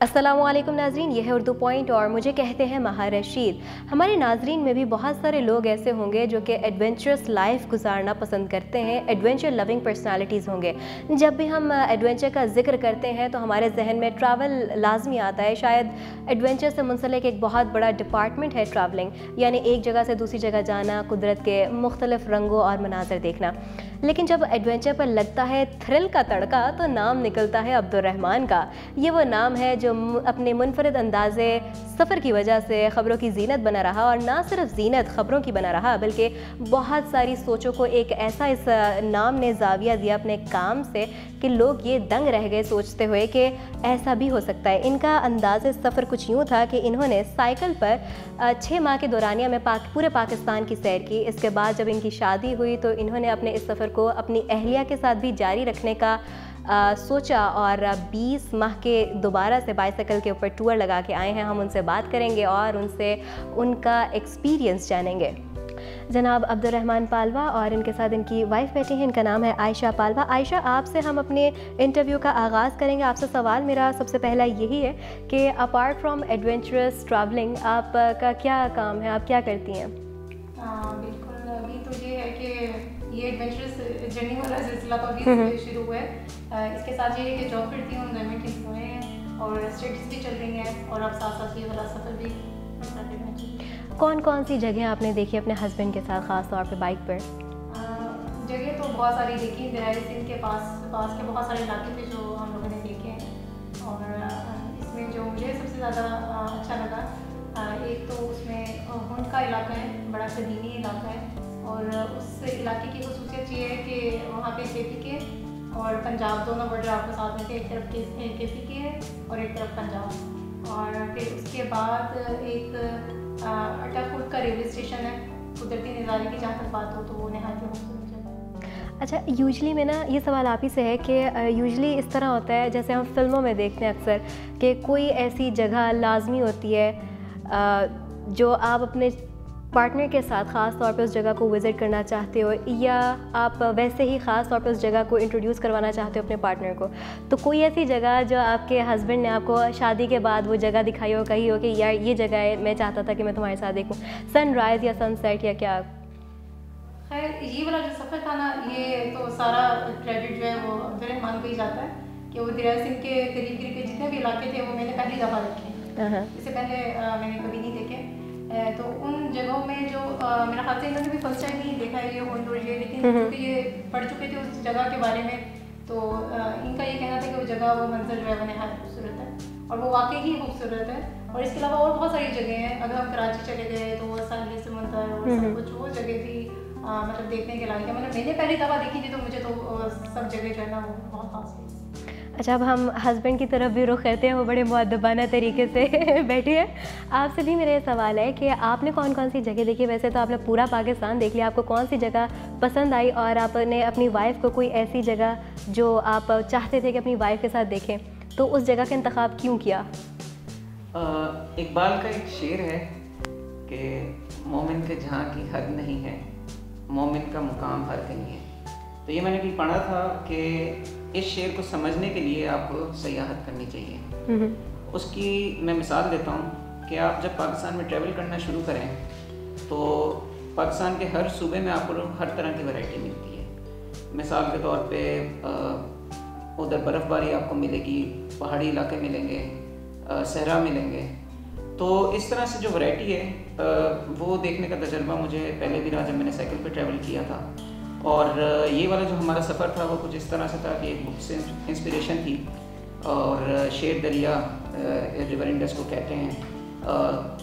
अस्सलामुअलैकुम नाजरीन, यह है उर्दू पॉइंट और मुझे कहते हैं माहा रशीद। हमारे नाजरीन में भी बहुत सारे लोग ऐसे होंगे जो कि एडवेंचरस लाइफ गुजारना पसंद करते हैं, एडवेंचर लविंग पर्सनालिटीज़ होंगे। जब भी हम एडवेंचर का जिक्र करते हैं तो हमारे जहन में ट्रैवल लाजमी आता है। शायद एडवेंचर से मुंसलिक एक बहुत बड़ा डिपार्टमेंट है ट्रैवलिंग, यानी एक जगह से दूसरी जगह जाना, कुदरत के मुख्तलिफ रंगों और मनाजर देखना। लेकिन जब एडवेंचर पर लगता है थ्रिल का तड़का तो नाम निकलता है अब्दुर्रहमान का। ये वो नाम है जो अपने मुनफरद अंदाज़े सफ़र की वजह से ख़बरों की जीनत बना रहा, और ना सिर्फ जीनत ख़बरों की बना रहा बल्कि बहुत सारी सोचों को एक ऐसा इस नाम ने जाविया दिया अपने काम से कि लोग ये दंग रह गए सोचते हुए कि ऐसा भी हो सकता है। इनका अंदाज़े सफ़र कुछ यूँ था कि इन्होंने साइकिल पर 6 माह के दौरानिया में पूरे पाकिस्तान की सैर की। इसके बाद जब इनकी शादी हुई तो इन्होंने अपने इस सफ़र को अपनी अहलिया के साथ भी जारी रखने का सोचा और 20 माह के दोबारा से बाइसाइकिल के ऊपर टूर लगा के आए हैं। हम उनसे बात करेंगे और उनसे उनका एक्सपीरियंस जानेंगे। जनाब अब्दुर्रहमान पालवा और इनके साथ इनकी वाइफ बैठी हैं, इनका नाम है आयशा पालवा। आयशा, आपसे हम अपने इंटरव्यू का आगाज़ करेंगे। आपसे सवाल मेरा सबसे पहला यही है कि अपार्ट फ्रॉम एडवेंचरस ट्रैवलिंग आपका क्या काम है, आप क्या करती हैं? बिल्कुल, अभी तो ये है कि ये एडवेंचरस जर्नी वाला सिलसिला तो अभी शुरू हुआ है। इसके साथ ये है कि जॉब करती हूँ, गवर्नमेंट एम्प्लॉय हैं और स्टडीज़ भी चल रही हैं और अब साथ साथ ये वाला सफ़र भी करते हैं। कौन कौन सी जगह आपने देखी अपने हस्बैंड के साथ, ख़ास तौर पे बाइक पर? जगह तो बहुत सारी देखी, दरियाई सिंध के पास के बहुत सारे इलाके थे जो हम लोगों ने देखे हैं। और इसमें जो मुझे सबसे ज़्यादा अच्छा लगा, एक तो उसमें हुंड का इलाका है, बड़ा कदीमी इलाका है और उस इलाके की खसूसियत ये है कि वहाँ पे केपी के और पंजाब दोनों बॉर्डर आपको साथ में थे। एक तरफ केपी के है और एक तरफ पंजाब। और फिर उसके बाद एक अटाकुट का रेलवे स्टेशन है। कुदरती नज़ारे की जहाँ तक बात हो तो वो नहायत खूबसूरत जगह। अच्छा, यूजली में ना ये सवाल आप ही से है कि यूजली इस तरह होता है जैसे हम फिल्मों में देखते हैं अक्सर कि कोई ऐसी जगह लाजमी होती है जो आप अपने पार्टनर के साथ ख़ास तौर पे उस जगह को विज़िट करना चाहते हो, या आप वैसे ही ख़ास तौर पे उस जगह को इंट्रोड्यूस करवाना चाहते हो अपने पार्टनर को। तो कोई ऐसी जगह जो आपके हस्बैंड ने आपको शादी के बाद वो जगह दिखाई हो, कही हो कि यार ये जगह है, मैं चाहता था कि मैं तुम्हारे साथ देखूँ, सनराइज़ या सनसेट या क्या? खैर, ये वाला जो सफ़र था ना, ये तो सारा क्रेडिट जो है वो अब्दुर्रहमान को ही जाता है कि वो दरिया सिंध के करीब के जितने भी इलाके थे वो मैंने पहली दफ़ा देखे। इससे पहले मैंने कभी नहीं देखे। तो उन जगहों में जो मेरा ख्याल से इन्होंने भी फर्स्ट टाइम ही देखा है ये होंड और ये, लेकिन क्योंकि ये पढ़ चुके थे उस जगह के बारे में तो इनका ये कहना था कि वो जगह, वो मंजर जो है वो नहायत खूबसूरत है और वो वाकई ही खूबसूरत है। और इसके अलावा और बहुत सारी जगह हैं। अगर हम कराची चले गए तो वो साहिल समंदर और सब कुछ, वो जगह भी मतलब देखने के लायक है। मतलब मैंने पहली दफ़ा देखी थी तो मुझे तो सब जगह जो है ना वो बहुत खास लगी। अच्छा, अब हम हस्बैंड की तरफ भी रुख करते हैं, वो बड़े मुअद्दबाना तरीके से बैठी है। आपसे भी मेरा ये सवाल है कि आपने कौन कौन सी जगह देखी? वैसे तो आपने पूरा पाकिस्तान देख लिया, आपको कौन सी जगह पसंद आई और आपने अपनी वाइफ को कोई ऐसी जगह जो आप चाहते थे कि अपनी वाइफ के साथ देखें, तो उस जगह का इंतखाब क्यों किया? इकबाल का एक शेर है कि मोमिन के जहाँ की हद नहीं है, मोमिन का मुकाम हर कहीं है। तो ये मैंने भी पढ़ा था कि इस शेर को समझने के लिए आपको सयाहत करनी चाहिए। उसकी मैं मिसाल देता हूँ कि आप जब पाकिस्तान में ट्रैवल करना शुरू करें तो पाकिस्तान के हर सूबे में आपको हर तरह की वैरायटी मिलती है। मिसाल के तौर पे उधर बर्फ़बारी आपको मिलेगी, पहाड़ी इलाके मिलेंगे, सहरा मिलेंगे। तो इस तरह से जो वैरायटी है वो देखने का तजर्बा मुझे पहले भी रहा जब मैंने साइकिल पर ट्रैवल किया था। और ये वाला जो हमारा सफ़र था वो कुछ इस तरह से था कि एक बुक से इंस्पिरेशन थी और शेर दरिया, रिवर इंडस को कहते हैं,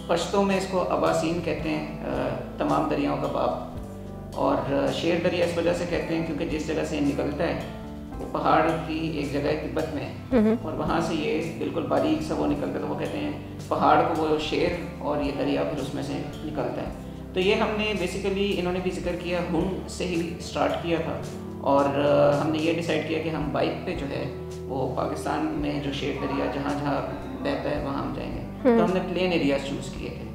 पश्तो में इसको अबासीन कहते हैं, तमाम दरियाओं का बाप। और शेर दरिया इस वजह से कहते हैं क्योंकि जिस जगह से निकलता है वो पहाड़ की एक जगह तिब्बत में और वहाँ से ये बिल्कुल बारीक सा वो निकलता है, तो वो कहते हैं पहाड़ को वो शेर और ये दरिया फिर उसमें से निकलता है। तो ये हमने बेसिकली, इन्होंने भी जिक्र किया, हुंड से ही स्टार्ट किया था और हमने ये डिसाइड किया कि हम बाइक पे जो है वो पाकिस्तान में जो शेर दरिया जहाँ जहाँ बहता है वहाँ हम जाएंगे। तो हमने प्लेन एरियाज चूज़ किए थे।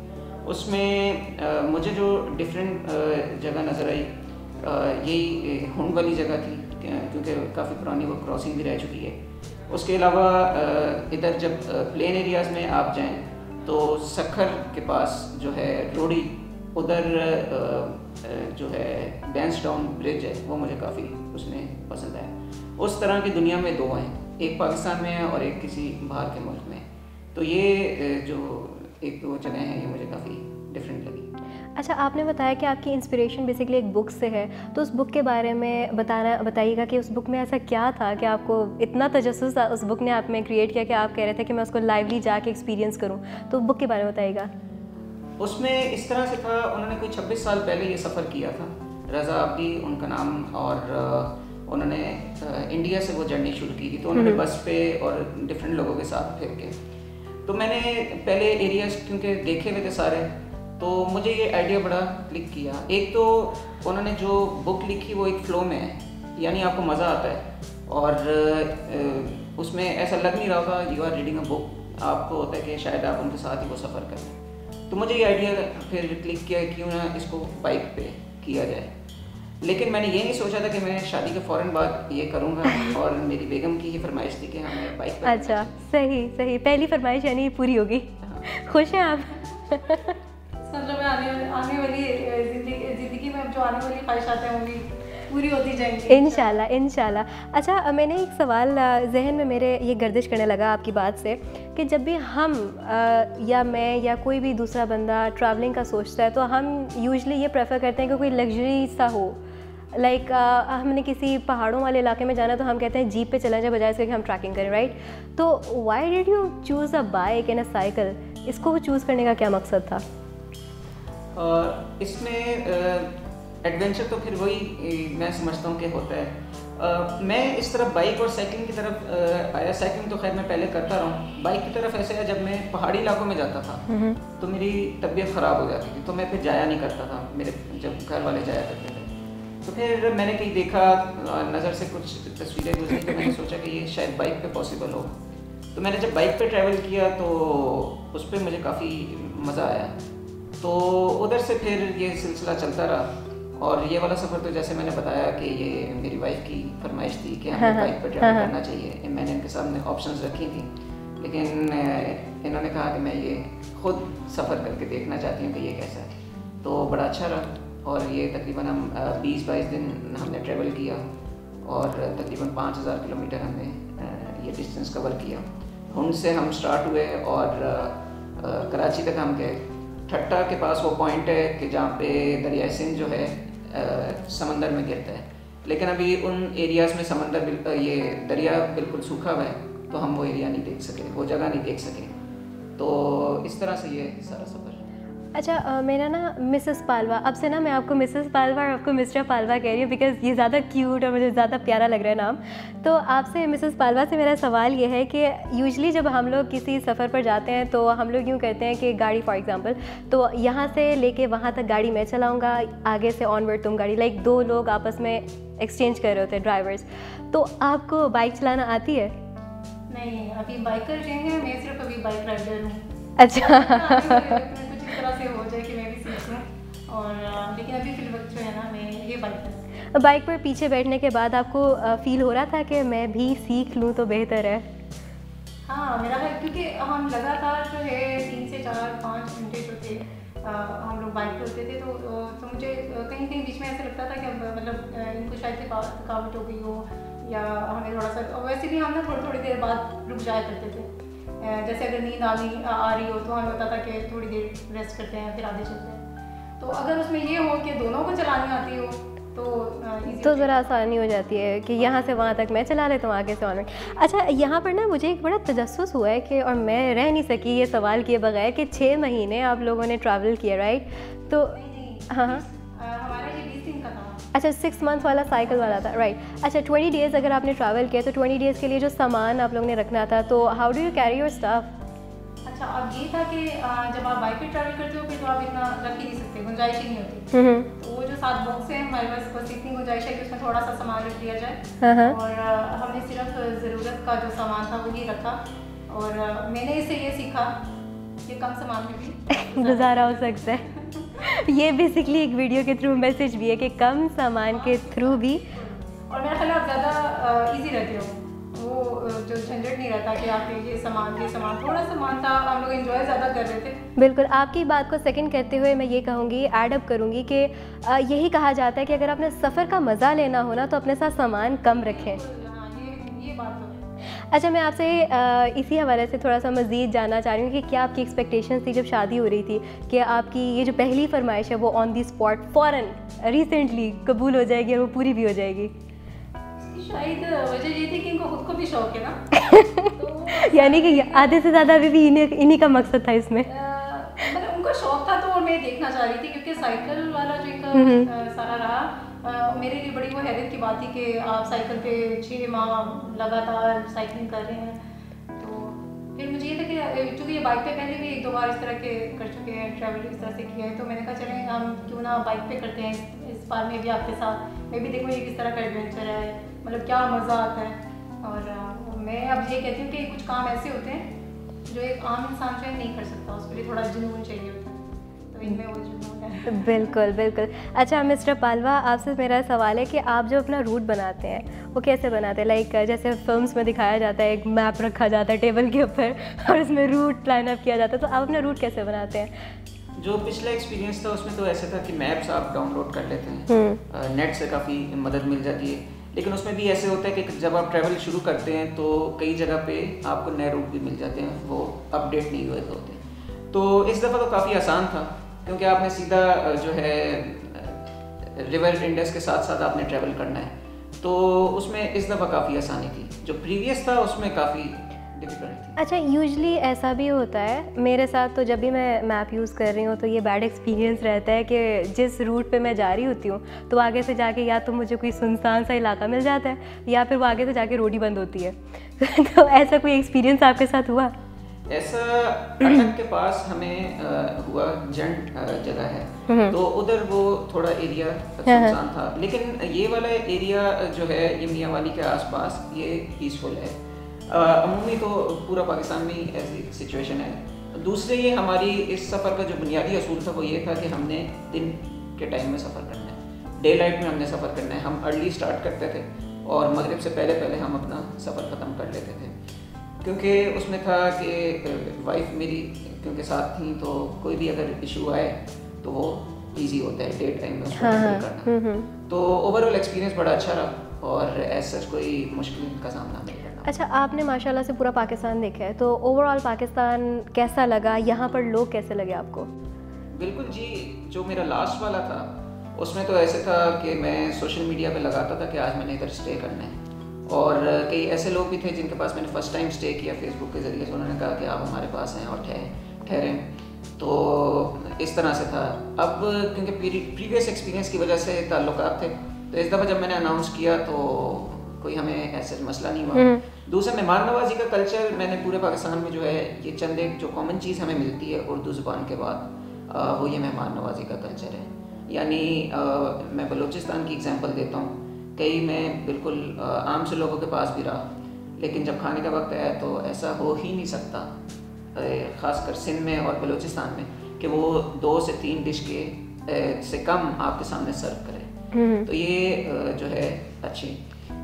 उसमें मुझे जो डिफरेंट जगह नज़र आई यही हुंड वाली जगह थी क्योंकि काफ़ी पुरानी वो क्रॉसिंग भी रह चुकी है। उसके अलावा इधर जब प्लेन एरियाज़ में आप जाएं तो सखर के पास जो है रोड़ी, उधर जो है बैंसडाउन ब्रिज है, वो मुझे काफ़ी उसमें पसंद आया। उस तरह की दुनिया में 2 हैं, एक पाकिस्तान में है और एक किसी बाहर के मुल्क में। तो ये जो 1-2 जगह हैं ये मुझे काफ़ी डिफरेंट लगी। अच्छा, आपने बताया कि आपकी इंस्पिरेशन बेसिकली एक बुक से है, तो उस बुक के बारे में बताइएगा कि उस बुक में ऐसा क्या था कि आपको इतना तजस्सुस उस बुक ने आप में क्रिएट किया कि आप कह रहे थे कि मैं उसको लाइवली जाके एक्सपीरियंस करूं, तो बुक के बारे में बताइएगा। उसमें इस तरह से था, उन्होंने कोई 26 साल पहले ये सफ़र किया था, रज़ा अब्दी उनका नाम, और उन्होंने इंडिया से वो जर्नी शुरू की थी। तो उन्होंने बस पे और डिफरेंट लोगों के साथ फिर के, तो मैंने पहले एरियाज क्योंकि देखे हुए थे सारे, तो मुझे ये आइडिया बड़ा क्लिक किया। एक तो उन्होंने जो बुक लिखी वो एक फ़्लो में है, यानी आपको मज़ा आता है और उसमें ऐसा लग नहीं रहा था you are reading a book, आपको होता है कि शायद आप उनके साथ ही वो सफ़र करें। तो मुझे ये आइडिया फिर क्लिक किया क्यों ना इसको बाइक पे किया जाए। लेकिन मैंने ये नहीं सोचा था कि मैं शादी के फ़ौरन बाद ये करूँगा, और मेरी बेगम की ही फरमाइश थी कि हमें बाइक पे। अच्छा, सही, पहली फरमाइश यानी पूरी होगी। खुश हैं आप? मतलब आने वाली ज़िंदगी में जो आने वाली ख्वाहिशात हैं वो भी पूरी होती जाएंगी इंशाल्लाह। अच्छा, मैंने एक सवाल जहन में मेरे ये गर्दिश करने लगा आपकी बात से कि जब भी हम या मैं या कोई भी दूसरा बंदा ट्रैवलिंग का सोचता है तो हम यूजुअली ये प्रेफर करते हैं कि कोई लग्जरी सा हो। लाइक हमने किसी पहाड़ों वाले इलाके में जाना तो हम कहते हैं जीप पे चला जाए बजाय इसके कि हम ट्रैकिंग करें, राइट? तो why did you choose a bike and a cycle? इसको चूज़ करने का क्या मकसद था? इसमें एडवेंचर तो फिर वही मैं समझता हूँ कि होता है। मैं इस तरफ बाइक और साइकिलिंग की तरफ आया। साइकिलिंग तो खैर मैं पहले करता रहा हूँ, बाइक की तरफ ऐसे है जब मैं पहाड़ी इलाकों में जाता था तो मेरी तबीयत ख़राब हो जाती थी, तो मैं फिर जाया नहीं करता था, मेरे जब घर वाले जाया करते थे। तो फिर मैंने कहीं देखा, नज़र से कुछ तस्वीरें गुजरी, तो मैंने सोचा कि ये शायद बाइक पे पॉसिबल हो। तो मैंने जब बाइक पे ट्रैवल किया तो उस पर मुझे काफ़ी मज़ा आया। तो उधर से फिर ये सिलसिला चलता रहा, और ये वाला सफ़र तो जैसे मैंने बताया कि ये मेरी वाइफ की फरमाइश थी कि हमें बाइक पर ट्रैवल करना चाहिए। मैंने इनके सामने ऑप्शंस रखी थी, लेकिन इन्होंने कहा कि मैं ये ख़ुद सफ़र करके देखना चाहती हूँ कि ये कैसा है। तो बड़ा अच्छा रहा, और ये तकरीबन हम 20-22 दिन हमने ट्रैवल किया, और तकरीबन 5000 किलोमीटर हमने ये डिस्टेंस कवर किया। उनसे हम स्टार्ट हुए और कराची तक हम गए। ठट्टा के पास वो पॉइंट है कि जहाँ पे दरिया सिंध जो है समंदर में गिरता है, लेकिन अभी उन एरियाज़ में समंदर ये दरिया बिल्कुल सूखा हुआ है, तो हम वो एरिया नहीं देख सके, वो जगह नहीं देख सके। तो इस तरह से ये सारा सफ़र। अच्छा, मेरा ना मिसेस पालवा, अब से ना मैं आपको मिसेस पालवा और आपको मिस्टर पालवा कह रही हूँ बिकॉज़ ये ज़्यादा क्यूट और मुझे ज़्यादा प्यारा लग रहा है नाम। तो आपसे मिसेस पालवा से मेरा सवाल ये है कि यूजुअली जब हम लोग किसी सफ़र पर जाते हैं तो हम लोग यूँ कहते हैं कि गाड़ी फॉर एग्ज़ाम्पल, तो यहाँ से लेके वहाँ तक गाड़ी मैं चलाऊँगा, आगे से ऑनवर्ड तुम गाड़ी, लाइक 2 लोग आपस में एक्सचेंज कर रहे होते हैं ड्राइवर्स। तो आपको बाइक चलाना आती है? नहीं, अभी बाइकर रहेंगे, मैं सिर्फ अभी बाइक राइडर हूँ। अच्छा। तरह से हो जाए कि मैं भी सीख लूँ, और लेकिन अभी फिर वक्त जो है ना मैं ये बाइक पर पीछे बैठने के बाद आपको फील हो रहा था कि मैं भी सीख लूँ तो बेहतर है? हाँ, मेरा है, क्योंकि हम लगातार जो है 3 से 4-5 घंटे जो थे हम लोग बाइक पर होते थे, तो मुझे कहीं कहीं बीच में ऐसा लगता था कि मतलब इनको शायद थकावट हो गई हो, या हमें थोड़ा सा, वैसे भी हम ना थोड़ी देर बाद रुक जाया करते थे। जैसे अगर नींद आ रही हो तो हमें होता था कि थोड़ी देर रेस्ट करते हैं फिर आगे चलते हैं। तो अगर उसमें ये हो कि दोनों को चलानी आती हो तो ज़रा आसानी हो जाती है कि यहाँ से वहाँ तक मैं चला लेता हूँ, आगे से ऑनवर्ड। अच्छा, यहाँ पर ना मुझे एक बड़ा तजस्सुस हुआ है कि, और मैं रह नहीं सकी ये सवाल किए बगैर, कि 6 महीने आप लोगों ने ट्रैवल किया, राइट? तो हाँ, हमारा ये 20 दिन का था। अच्छा, 6 मंथ वाला साइकिल वाला था, राइट? अच्छा, 20 डेज़ अगर आपने ट्रैवल किया तो 20 डेज़ के लिए जो सामान आप लोगों ने रखना था, तो how do you carry your stuff? अच्छा, अब ये था कि जब आप बाइक पे ट्रैवल करते हो फिर तो आप इतना रख ही नहीं सकते, गुंजाइश ही नहीं होती। तो वो जो 7 बॉक्स हैं हमारे पास, बस इतनी गुंजाइश है कि उसमें थोड़ा सा सामान रख दिया जाए, और हमने सिर्फ ज़रूरत का जो सामान था वही रखा। और मैंने इससे ये सीखा कि कम सामान में भी गुजारा हो सकता है। ये बेसिकली एक वीडियो के थ्रू मैसेज भी है कि कम सामान के थ्रू भी, और मेरा ख्याल आप ज़्यादा ईजी रहते हो। वो जो झंझट नहीं रहता कि आप ये सामान, थोड़ा सामान था, हम लोग एंजॉय ज़्यादा कर रहे थे। बिल्कुल, आपकी बात को सेकंड करते हुए मैं ये कहूँगी, ऐड अप करूँगी कि यही कहा जाता है कि अगर आपने सफ़र का मज़ा लेना हो ना तो अपने साथ सामान कम रखें। हाँ, ये बात तो है। अच्छा, मैं आपसे इसी हवाले से थोड़ा सा मज़ीद जानना चाह रही हूँ कि क्या आपकी एक्सपेक्टेशंस थी जब शादी हो रही थी कि आपकी ये जो पहली फरमाइश है वो ऑन दी स्पॉट फ़ौरन रिसेंटली कबूल हो जाएगी और वो पूरी भी हो जाएगी? शायद वजह ये थी कि इनको खुद को भी शौक है ना तो यानी कि आधे से ज़्यादा अभी भी इन्हीं का मकसद था इसमें। मतलब उनको शौक था तो मैं देखना चाह रही थी, क्योंकि साइकिल वाला जो इनका सारा रहा, मेरे लिए बड़ी वो हैरत की बात थी कि आप साइकिल पे 6 माह लगातार साइकिलिंग कर रहे हैं। तो फिर मुझे ये था कि चूँकि ये बाइक पे पहले भी 1-2 बार इस तरह के कर चुके हैं, ट्रैवल इस तरह से किया है, तो मैंने कहा चलें हम क्यों ना बाइक पे करते हैं इस बार में भी आपके साथ, मैं भी देखूँ ये किस तरह का एडवेंचर है, मतलब क्या मज़ा आता है। और मैं अब ये कहती हूँ कि कुछ काम ऐसे होते हैं जो एक आम इंसान जो है नहीं कर सकता, उसके लिए थोड़ा जुनून चाहिए होता है, तो इनमें वो जुनून है। बिल्कुल बिल्कुल। अच्छा मिस्टर पालवा, आपसे मेरा सवाल है कि आप जो अपना रूट बनाते हैं वो कैसे बनाते हैं? लाइक जैसे फिल्म्स में दिखाया जाता है, एक मैप रखा जाता है टेबल के ऊपर और उसमें रूट लाइन अप किया जाता है, तो आप अपना रूट कैसे बनाते हैं? जो पिछला एक्सपीरियंस था उसमें तो ऐसे था कि मैप्स आप डाउनलोड कर लेते हैं, नेट से काफ़ी मदद मिल जाती है, लेकिन उसमें भी ऐसे होता है कि जब आप ट्रैवल शुरू करते हैं तो कई जगह पे आपको नए रूट भी मिल जाते हैं, वो अपडेट नहीं हुए होते। तो इस दफ़ा तो काफ़ी आसान था, क्योंकि आपने सीधा जो है रिवर इंडस के साथ साथ आपने ट्रैवल करना है, तो उसमें इस दफ़ा काफ़ी आसानी थी। जो प्रीवियस था उसमें काफ़ी डिफिकल्ट थी। अच्छा, यूजुअली ऐसा भी होता है मेरे साथ, तो जब भी मैं मैप यूज़ कर रही हूँ तो ये बैड एक्सपीरियंस रहता है कि जिस रूट पे मैं जा रही होती हूँ तो आगे से जाके या तो मुझे कोई सुनसान सा इलाका मिल जाता है या फिर वो आगे से जाके रोड ही बंद होती है तो ऐसा कोई एक्सपीरियंस आपके साथ हुआ? ऐसा अटक के पास हमें हुआ, जंट जगह है, तो उधर वो थोड़ा एरिया सुनसान था, लेकिन ये वाला एरिया जो है ये मियाँ वाली के आसपास ये पीसफुल है। अमूमी तो पूरा पाकिस्तान में ही ऐसी सिचुएशन है। दूसरे ये हमारी इस सफ़र का जो बुनियादी असूल था वो ये था कि हमने दिन के टाइम में सफ़र करना है, डे लाइट में हमने सफ़र करना है। हम अर्ली स्टार्ट करते थे और मगरिब से पहले हम अपना सफ़र ख़त्म कर लेते थे, क्योंकि उसमें था कि वाइफ मेरी क्योंकि साथ थी, तो कोई भी अगर इशू आए तो वो ईजी होता है डे टाइम में उसको हैंडल करना। तो ओवरऑल एक्सपीरियंस बड़ा अच्छा रहा और ऐसा कोई मुश्किल का सामना नहीं करना। अच्छा, आपने माशाल्लाह से पूरा पाकिस्तान देखा है, तो ओवरऑल पाकिस्तान कैसा लगा? यहाँ पर लोग कैसे लगे आपको? बिल्कुल जी, जो मेरा लास्ट वाला था उसमें तो ऐसे था कि मैं सोशल मीडिया पे लगाता था कि आज मैंने इधर स्टे करना है, और कई ऐसे लोग भी थे जिनके पास मैंने फ़र्स्ट टाइम स्टे किया फेसबुक के ज़रिए से, उन्होंने कहा कि आप हमारे पास हैं और ठहरें। तो इस तरह से था। अब क्योंकि प्रीवियस एक्सपीरियंस की वजह से ताल्लुकात थे, तो इस दफ़ा जब मैंने अनाउंस किया तो कोई हमें ऐसा मसला नहीं हुआ। दूसरा, मेहमान नवाजी का कल्चर मैंने पूरे पाकिस्तान में जो है ये चंद एक जो कॉमन चीज़ हमें मिलती है उर्दू ज़ुबान के बाद, वो ये मेहमान नवाजी का कल्चर है। यानी मैं बलूचिस्तान की एग्जांपल देता हूँ, कई मैं बिल्कुल आम से लोगों के पास भी रहा, लेकिन जब खाने का वक्त आया तो ऐसा हो ही नहीं सकता, ख़ासकर सिंध में और बलूचिस्तान में, कि वो 2 से 3 डिश के से कम आपके सामने सर्व करें। तो ये जो है अच्छी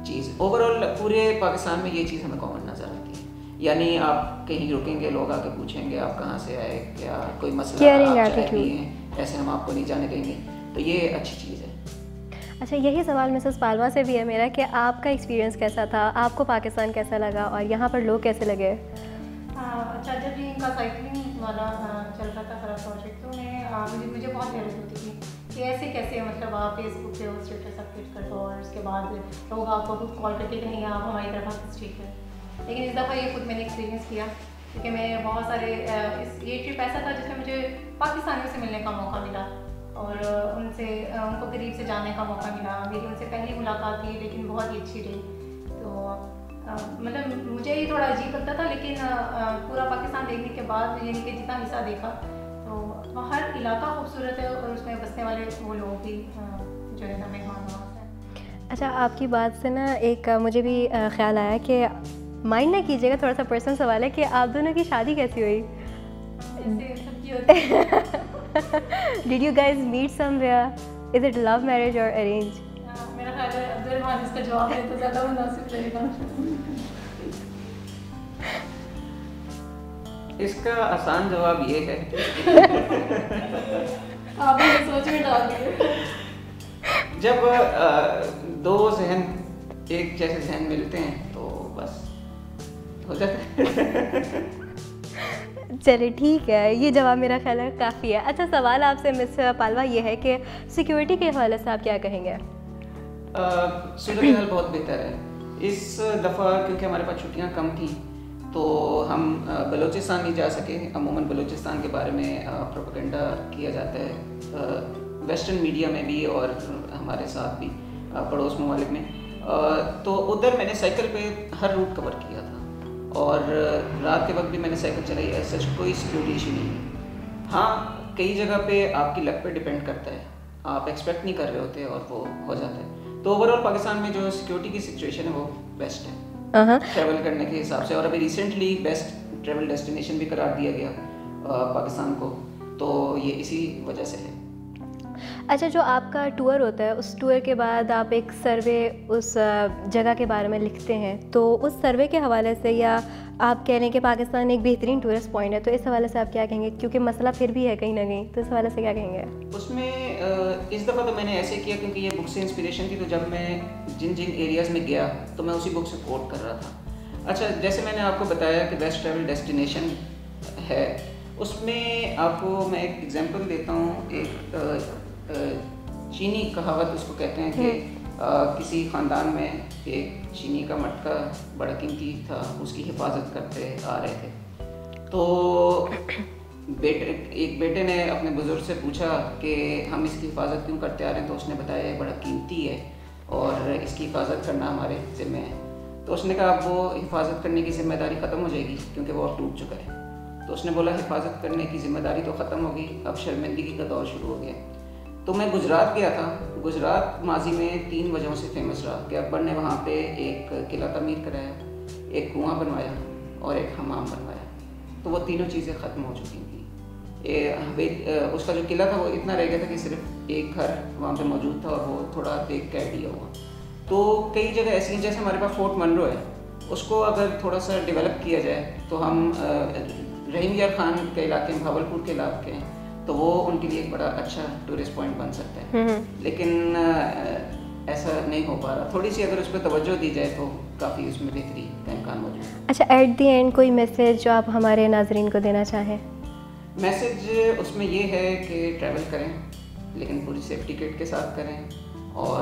चीज़, ओवरऑल पूरे पाकिस्तान में ये चीज़ हमें कॉमन नज़र आती है। यानी आप कहीं रुकेंगे, लोग आके पूछेंगे आप कहाँ से आए, या कोई मसला आप चाय पिए हैं, ऐसे हम आपको नहीं जाने देंगे, तो ये अच्छी चीज़ है। अच्छा, यही सवाल मिसेस पालवा से भी है मेरा कि आपका एक्सपीरियंस कैसा था, आपको पाकिस्तान कैसा लगा और यहाँ पर लोग कैसे लगे? अच्छा, जब ये इनका साइकिलिंग वाला चल रहा था सारा प्रोजेक्ट, तो मुझे बहुत हैरत होती थी कि ऐसे कैसे, मतलब आप फेसबुक पे वो स्टेटस अपडेट कर दो और उसके बाद लोग आपको खुद कॉल करके कहेंगे आप हमारी तरफ आके स्टे करें। लेकिन इस दफ़ा ये खुद मैंने एक्सपीरियंस किया, क्योंकि मैं बहुत सारे ये ट्रिप ऐसा था जिसमें मुझे पाकिस्तानियों से मिलने का मौका मिला और उनको करीब से जानने का मौका मिला। मेरी उनसे पहली मुलाकात थी लेकिन बहुत ही अच्छी रही। तो मतलब मुझे ये थोड़ा अजीब लगता था, लेकिन पूरा पाकिस्तान देखने के बाद यानी कि जितना हिस्सा देखा तो वहाँ हर इलाका खूबसूरत है और उसमें बसने वाले वो लोग भी जो है ना मेहमान नवाज हैं। अच्छा, आपकी बात से ना एक मुझे भी ख्याल आया कि माइंड ना कीजिएगा, थोड़ा सा पर्सनल सवाल है कि आप दोनों की शादी कैसी हुई? Did you guys meet somewhere? Is it love marriage or arrange? मेरा ख्याल है अब्दुल रहमान इसका जवाब है तो ज़्यादा मुनासिब रहेगा। इसका आसान जवाब ये है आपने सोच में डाल दिया। जब दो जहन एक जैसे जहन मिलते हैं तो बस हो जाता है। चलिए ठीक है, ये जवाब मेरा ख्याल है काफ़ी है। अच्छा, सवाल आपसे मिस पालवा ये है कि सिक्योरिटी के हवाले से आप क्या कहेंगे? सूरत हाल बहुत बेहतर है इस दफ़ा, क्योंकि हमारे पास छुट्टियां कम थी तो हम बलूचिस्तान नहीं जा सके। अमूमन बलूचिस्तान के बारे में प्रोपेगेंडा किया जाता है वेस्टर्न मीडिया में भी और हमारे साथ भी पड़ोस ममालिक में। तो उधर मैंने साइकिल पे हर रूट कवर किया था और रात के वक्त भी मैंने साइकिल चलाई है। सच कोई सिक्योरिटी इशू नहीं है। हाँ, कई जगह पे आपकी लक पे डिपेंड करता है, आप एक्सपेक्ट नहीं कर रहे होते और वो हो जाता है। तो ओवरऑल पाकिस्तान में जो सिक्योरिटी की सिचुएशन है वो बेस्ट है ट्रैवल करने के हिसाब से। और अभी रिसेंटली बेस्ट ट्रैवल डेस्टिनेशन भी करार दिया गया पाकिस्तान को, तो ये इसी वजह से है। अच्छा, जो आपका टूर होता है उस टूर के बाद आप एक सर्वे उस जगह के बारे में लिखते हैं, तो उस सर्वे के हवाले से या आप कह रहे हैं कि पाकिस्तान एक बेहतरीन टूरिस्ट पॉइंट है, तो इस हवाले से आप क्या कहेंगे? क्योंकि मसला फिर भी है कहीं ना कहीं, तो इस हवाले से क्या कहेंगे? उसमें इस दफ़ा तो मैंने ऐसे किया क्योंकि ये बुक से इंस्पिरेशन थी, तो जब मैं जिन जिन एरियाज़ में गया तो मैं उसी बुक से कोट कर रहा था। अच्छा, जैसे मैंने आपको बताया कि बेस्ट ट्रैवल डेस्टिनेशन है, उसमें आपको मैं एक एग्जांपल देता हूँ। एक चीनी कहावत उसको कहते हैं कि किसी ख़ानदान में एक चीनी का मटका बड़ा कीमती था, उसकी हिफाजत करते आ रहे थे। तो एक बेटे ने अपने बुज़ुर्ग से पूछा कि हम इसकी हिफाजत क्यों करते आ रहे हैं, तो उसने बताया ये बड़ा कीमती है और इसकी हिफाजत करना हमारे ज़िम्मे है। तो उसने कहा अब वो हिफाजत करने की ज़िम्मेदारी ख़त्म हो जाएगी क्योंकि वो अब टूट चुका है। तो उसने बोला हिफाजत करने की ज़िम्मेदारी तो ख़त्म होगी, अब शर्मिंदगी का दौर शुरू हो गया। तो मैं गुजरात गया था। गुजरात माजी में 3 वजहों से फेमस रहा कि अकबर ने वहाँ पे एक किला तमीर कराया, एक कुआं बनवाया और एक हमाम बनवाया। तो वो तीनों चीज़ें ख़त्म हो चुकी थी। उसका जो किला था वो इतना रह गया था कि सिर्फ एक घर वहाँ पे मौजूद था और वो थोड़ा देख के दिया हुआ। तो कई जगह ऐसी हैं, जैसे हमारे पास फोर्ट मनरो है, उसको अगर थोड़ा सा डेवलप किया जाए तो हम रहीम यार खान के इलाके में, भावलपुर के इलाके हैं, तो वो उनके लिए एक बड़ा अच्छा टूरिस्ट पॉइंट बन सकता है। लेकिन ऐसा नहीं हो पा रहा। थोड़ी सी अगर उस पर तवज्जो दी जाए तो काफ़ी उसमें बेहतरी का इम्कान मौजूद है। अच्छा, एट दी एंड कोई मैसेज जो आप हमारे नाजरीन को देना चाहें? मैसेज उसमें ये है कि ट्रैवल करें लेकिन पूरी सेफ्टी किट के साथ करें और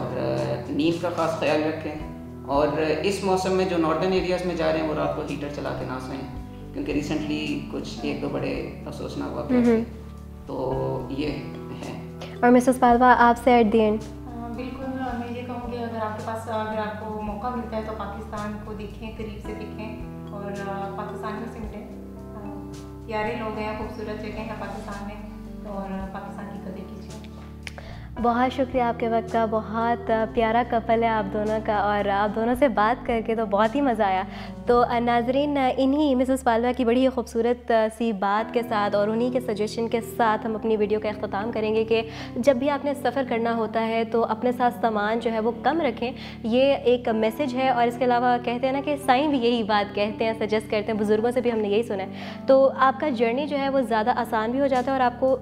नींद का ख़ास ख्याल रखें। और इस मौसम में जो नॉर्दर्न एरियाज़ में जा रहे हैं वो रात को हीटर चला के ना सोएं, क्योंकि रिसेंटली कुछ 1-2 बड़े अफसोसनाक वाक़े थे। तो ये है। और मिसेस पालवा, आपसे एट द एंड? बिल्कुल, मैं ये कहूँगी अगर आपको मौका मिलता है तो पाकिस्तान को देखें, करीब से देखें और पाकिस्तानियों से मिलें। प्यारे लोग हैं, खूबसूरत जगह है पाकिस्तान में, और पाकिस्तान की कदर कीजिए। बहुत शुक्रिया आपके वक्त का। बहुत प्यारा कपल है आप दोनों का और आप दोनों से बात करके तो बहुत ही मज़ा आया। तो नाजरीन, इन्हीं मिसेस पालवा की बड़ी खूबसूरत सी बात के साथ और उन्हीं के सजेशन के साथ हम अपनी वीडियो का अख्ताम करेंगे कि जब भी आपने सफ़र करना होता है तो अपने साथ सामान जो है वो कम रखें। ये एक मैसेज है। और इसके अलावा कहते हैं ना कि साईं भी यही बात कहते हैं, सजेस्ट करते हैं, बुज़ुर्गों से भी हमने यही सुना है। तो आपका जर्नी जो है वो ज़्यादा आसान भी हो जाता है और आपको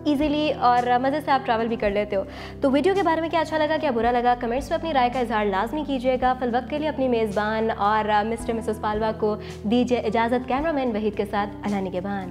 ईज़िली और मज़े से आप ट्रैवल भी कर लेते हो। तो वीडियो के बारे में क्या अच्छा लगा, क्या बुरा लगा, कमेंट्स में अपनी राय का इजहार लाजमी कीजिएगा। फिल वक्त के लिए अपनी मेज़बान और मिस्टर मिसेस पालवा को दीजिए इजाज़त। कैमरामैन वहीद के साथ अला निगहबान।